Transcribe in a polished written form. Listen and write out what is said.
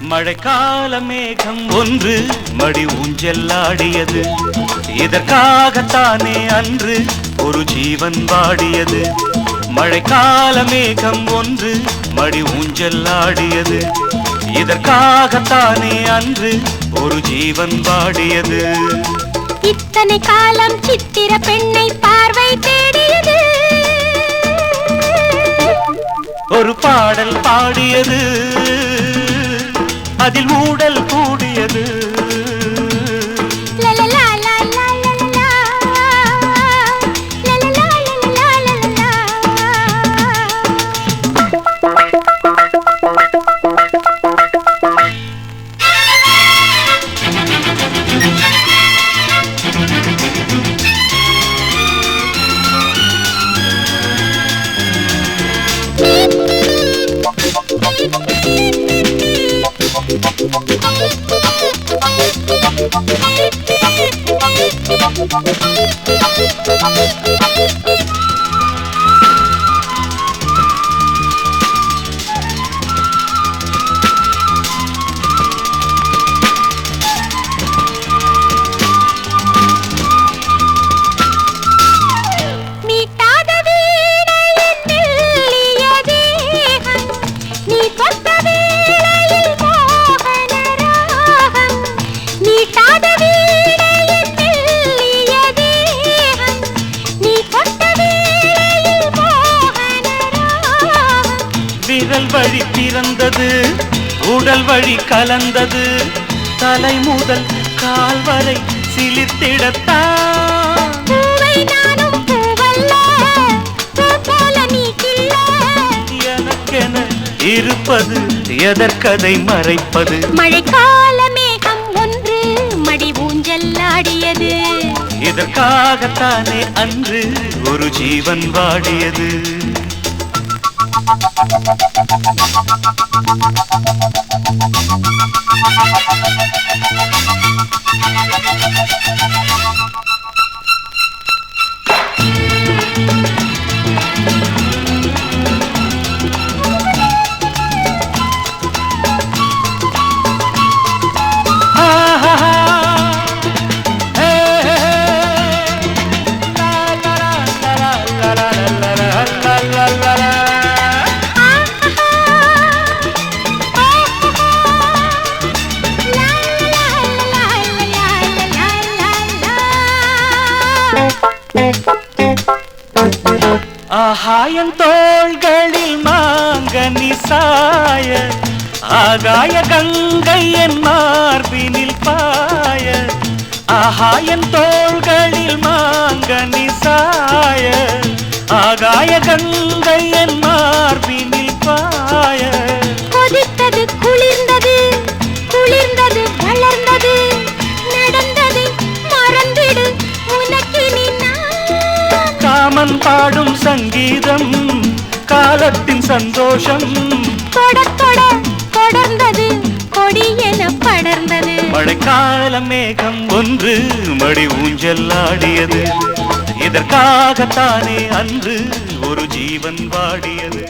மழைக்கால மேகம் ஒன்று மடி ஊஞ்செல்லாடியது. இதற்காகத்தானே அன்று ஒரு ஜீவன் வாடியது. மழைக்கால மேகம் ஒன்று மடி ஊஞ்செல்லாடியது. இதற்காகத்தானே அன்று ஒரு ஜீவன் வாடியது. இத்தனை காலம் சித்திர பெண்ணை பார்வை தேடியது. ஒரு பாடல் பாடியது, அதில் மூடல் கூடியது. விரல் வழி பிறந்தது, உடல் வழி கலந்தது. தலை முதல் கால் வரை சிலிர்த்திடத்தான். எனக்கென இருப்பது எதற்கதை மறைப்பது? மழைக்கால மேகம் ஒன்று மடி ஊஞ்செல்லாடியது. இதற்காகத்தானே அன்று ஒரு ஜீவன் வாடியது. ஆகாயம் தோள்களில் மாங்கனி சாய, ஆகாய கங்கை என் மார்பினில் பாய. ஆகாயம் தோள்களில் மாங்கனி சாய, ஆகாய கங்கை என் மார்பினில் பாய. கொதித்தது குளிர்ந்தது, குளிர்ந்தது வளர்ந்தது. நடந்தது மறந்திடு உனக்கினி நான். காமன் பாடும் சங்கீதம் காலத்தின் சந்தோஷம். தொட தொட தொடர்ந்தது கொடி என படர்ந்தது. மழைக்கால மேகம் ஒன்று மடி ஊஞ்செல்லாடியது. இதற்காகத்தானே அன்று ஒரு ஜீவன் வாடியது.